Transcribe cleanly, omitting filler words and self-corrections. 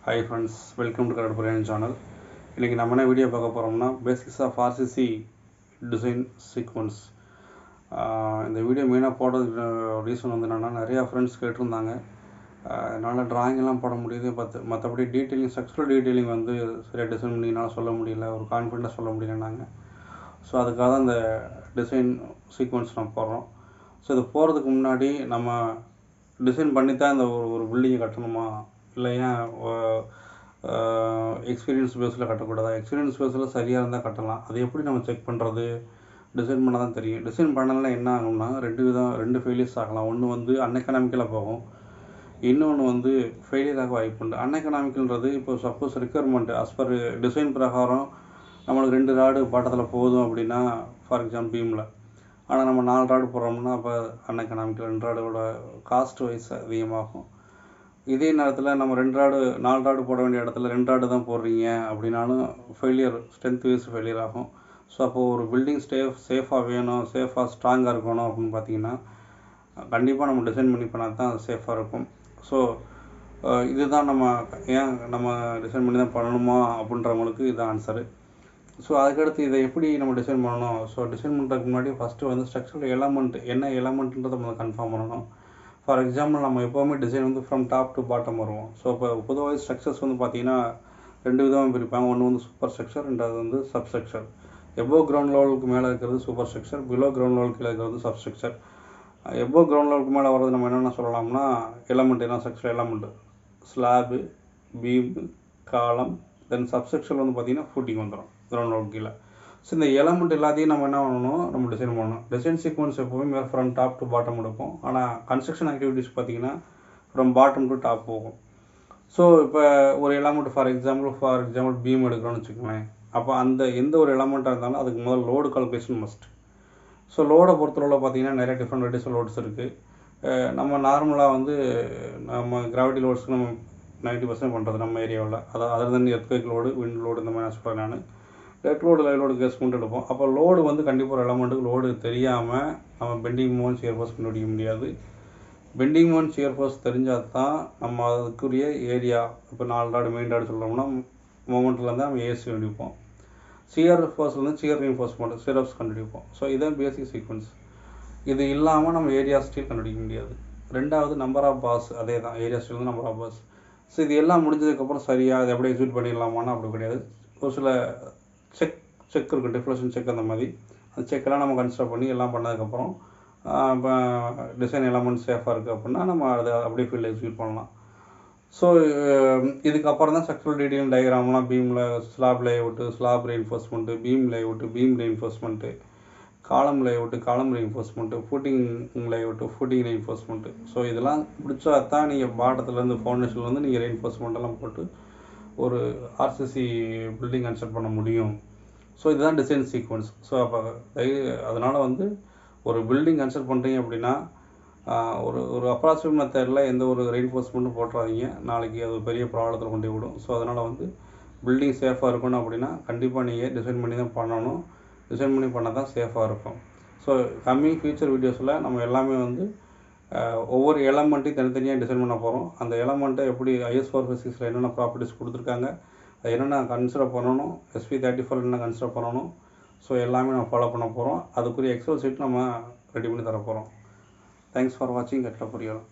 Hi friends, welcome to Karad Brain channel. இன்னைக்கு நம்ம என்ன வீடியோ பார்க்க போறோம்னா basics of RCC design sequence. இந்த வீடியோ மெயினாக போடுறதுக்கு ரீசன் வந்து என்னென்னா நிறையா ஃப்ரெண்ட்ஸ் கேட்டிருந்தாங்க. என்னால் டிராயிங் எல்லாம் போட முடியுது, மற்றபடி டீட்டெயிலிங் ஸ்ட்ரக்சரல் டீட்டெயிலிங் வந்து சரியாக டிசைன் பண்ணி என்னால் சொல்ல முடியல, ஒரு கான்ஃபிடென்ட்டாக சொல்ல முடியலன்னாங்க. ஸோ அதுக்காக தான் இந்த டிசைன் சீக்வன்ஸ் நம்ம போடுறோம். ஸோ இது போகிறதுக்கு முன்னாடி நம்ம டிசைன் பண்ணி தான் இந்த ஒரு பில்டிங்கை கட்டணுமா, இல்லை ஏன் எக்ஸ்பீரியன்ஸ் பேஸில் கட்டக்கூடாதா? எக்ஸ்பீரியன்ஸ் பேஸில் சரியாக இருந்தால் கட்டலாம். அது எப்படி நம்ம செக் பண்ணுறது? டிசைன் பண்ண தான் தெரியும். டிசைன் பண்ணலன்னா என்ன ஆகும்னா ரெண்டு ஃபெயிலியர்ஸ் ஆகலாம். ஒன்று வந்து அன்எக்கனாமிக்கலாக போகும், இன்னொன்று வந்து ஃபெயிலியராக வாய்ப்பு உண்டு. அன்எக்கனாமிக்கல்ன்றது இப்போ suppose requirement as per design பிரகாரம் நம்மளுக்கு 2 ராடு பாட்டத்தில் போதும் அப்படின்னா, ஃபார் எக்ஸாம்பிள் பீமில், ஆனால் நம்ம 4 ராடு போடுறோம்னா அப்போ அன்எக்கனாமிக்கல் 2 ராடோட காஸ்ட் வைஸ் அதிகமாகும். இதே நேரத்தில் நம்ம 4 ராடு போட வேண்டிய இடத்துல 2 ராடு தான் போடுறீங்க அப்படின்னாலும் ஃபெயிலியர், ஸ்ட்ரென்த் வைஸ் ஃபெயிலியர் ஆகும். ஸோ அப்போது ஒரு பில்டிங் சேஃபாக வேணும், சேஃபாக ஸ்ட்ராங்காக இருக்கணும் அப்படின்னு பார்த்தீங்கன்னா கண்டிப்பாக நம்ம டிசைன் பண்ணி பண்ணால் தான் சேஃபாக இருக்கும். ஸோ இதுதான் நம்ம டிசைன் பண்ணி தான் பண்ணணுமா அப்படின்றவங்களுக்கு இதுதான் ஆன்சரு. ஸோ அதுக்கடுத்து இதை எப்படி நம்ம டிசைன் பண்ணணும்? ஸோ டிசைன் பண்ணுறதுக்கு முன்னாடி ஃபஸ்ட்டு வந்து ஸ்ட்ரக்சரல் எலமெண்ட் என்ன எலமெண்ட்ன்றதை நம்ம கன்ஃபார்ம் பண்ணணும். ஃபார் எக்ஸாம்பிள் நம்ம எப்போவுமே டிசைன் வந்து ஃப்ரம் டாப் டு பாட்டம் வருவோம். ஸோ இப்போ பொதுவாக ஸ்ட்ரக்சர்ஸ் வந்து பார்த்திங்கன்னா 2 விதமாக பிரிப்பாங்க. ஒன்று வந்து சூப்பர் ஸ்ட்ரக்சர், ரெண்டாவது வந்து சப் ஸ்ட்ரக்சர். எபோவ் கிரவுண்ட் லெவலுக்கு மேலே இருக்கிறது சூப்பர் ஸ்ட்ரக்சர், பிலோ கிரவுண்ட் லெவலுக்கு கீழே இருக்கிறது சப் ஸ்ட்ரக்சர். எபோவ் கிரவுண்ட் லெவலுக்கு மேலே வர்றது நம்ம என்னென்ன சொல்லலாம்னா எலமெண்ட், என்ன ஸ்ட்ரக்சர் எலமெண்ட், ஸ்லாபு, பீம், காலம். தென் சப் ஸ்ட்ரக்சர் வந்து பார்த்திங்கன்னா ஃபூட்டிங் வந்துடும் கிரவுண்ட் லெவலுக்கு கீழே. ஸோ இந்த எலமெண்ட் எல்லாத்தையும் நம்ம என்ன பண்ணணும், நம்ம டிசைன் பண்ணணும். டிசைன் சீக்வன்ஸ் எப்போவுமே ஃப்ரம் டாப் டு பாட்டம் எடுப்போம். ஆனால் கன்ஸ்ட்ரக்ஷன் ஆக்டிவிட்டீஸ் பார்த்திங்கன்னா ஃப்ரம் பாட்டம் டு டாப் போகும். ஸோ இப்போ ஒரு எலமெண்ட் ஃபார் எக்ஸாம்பிள் பீம் எடுக்கிறோன்னு வச்சுக்கோங்களேன். அப்போ அந்த எந்த ஒரு எலமெண்ட்டாக இருந்தாலும் அதுக்கு முதல் லோடு கால்குலேஷன் மஸ்ட். ஸோ லோடை பொறுத்தளவில் பார்த்திங்கன்னா நிறைய டிஃப்ரெண்ட் வெரைட்டிஸ் லோட்ஸ் இருக்குது. நம்ம நார்மலாக வந்து நம்ம கிராவிட்டி லோட்ஸ்க்கு நம்ம 90% பண்ணுறது நம்ம ஏரியாவில், other than earthquake load, wind load, இந்த மாதிரி சொல்கிறேன் நான். Dead load, live load case கொண்டு எடுப்போம். அப்போ லோடு வந்து கண்டிப்பாக ஒரு எலமெண்ட்டுக்கு லோடு தெரியாமல் நம்ம பெண்டிங் மோமெண்ட், ஷியர் ஃபோர்ஸ் கண்டுபிடிக்க முடியாது. பெண்டிங் மோமெண்ட், ஷியர் ஃபோர்ஸ் தெரிஞ்சால் தான் நம்ம அதுக்குரிய ஏரியா, இப்போ 4 ராடு மெயின் ராடு சொல்கிறோம்னா மோமெண்ட்லேருந்து நம்ம ஏசி கண்டுபிடிப்போம். ஷியர் ஃபோர்ஸ் வந்து ஷியர் ரீன்ஃபோர்ஸ்மெண்ட், சிரப்ஸ் கண்டுபிடிப்போம். ஸோ இதான் பேசிக் சீக்வன்ஸ். இது இல்லாமல் நம்ம ஏரியா ஸ்டீல் கண்டுபிடிக்க முடியாது. ரெண்டாவது நம்பர் ஆஃப் பாஸ், அதே தான் ஏரியா ஸ்டீல் வந்து நம்பர் ஆஃப் பாஸ். ஸோ இது எல்லாம் முடிஞ்சதுக்கப்புறம் சரியாக அதை எப்படி எக்ஸிக்யூட் பண்ணிடலாமான்னா அப்படி கிடையாது. ஒரு சில செக் இருக்குது, டிஃப்ளேஷன் செக், அந்த மாதிரி அந்த செக்கெல்லாம் நம்ம கன்சிடர் பண்ணி எல்லாம் பண்ணதுக்கப்புறம் இப்போ டிசைன் எலமெண்ட் சேஃபாக இருக்குது அப்படின்னா நம்ம அதை அப்படியே ஃபீல்டு எக்ஸிக்யூட் பண்ணலாம். ஸோ இதுக்கப்புறம் தான் ஸ்ட்ரக்சரல் டீட்டெயில் டயக்ராம்லாம் பீமில் slab layout, slab reinforcement, beam layout, beam reinforcement, column layout, column reinforcement, footing layout, footing reinforcement. So இதெல்லாம் முடிச்சா தான் நீங்கள் பாட்டத்துலேருந்து ஃபவுண்டேஷன்லேருந்து நீங்கள் ரெயின்ஃபோர்ஸ்மெண்ட்டெல்லாம் போட்டு ஒரு RCC பில்டிங் கன்ஸ்ட்ரக்ட் பண்ண முடியும். ஸோ இதுதான் டிசைன் சீக்வன்ஸ். ஸோ அப்போ அதனால் வந்து ஒரு பில்டிங் கன்ஸ்ட்ரக்ட் பண்ணுறீங்க அப்படின்னா ஒரு அப்ராக்சிமேட் மெத்தடில் எந்த ஒரு ரெயின்ஃபோர்ஸ்மெண்ட்டும் போட்டுறாதீங்க. நாளைக்கு அது பெரிய ப்ராப்ளத்தில் கொண்டு விடும். ஸோ அதனால் வந்து பில்டிங் சேஃபாக இருக்கணும் அப்படின்னா கண்டிப்பாக நீங்கள் டிசைன் பண்ணி தான் பண்ணணும். டிசைன் பண்ணி பண்ணால் தான் சேஃபாக இருக்கும். ஸோ கம்மிங் ஃபியூச்சர் வீடியோஸில் நம்ம எல்லாமே வந்து ஒவ்வொரு எலமெண்ட்டையும் தனித்தனியாக டிசைன் பண்ண போகிறோம். அந்த எலமெண்ட்டை எப்படி IS 456 என்னென்ன ப்ராப்பர்ட்டிஸ் கொடுத்துருக்காங்க, அது என்னென்ன கன்சிடர் பண்ணணும், SP34 என்ன கன்சிடர் பண்ணணும், ஸோ எல்லாமே நம்ம ஃபாலோ பண்ண போகிறோம். அதுக்குரிய எக்ஸல் சீட் நம்ம ரெடி பண்ணி தர போகிறோம். தேங்க்ஸ் ஃபார் வாட்சிங். கரெக்டாக புரியலாம்.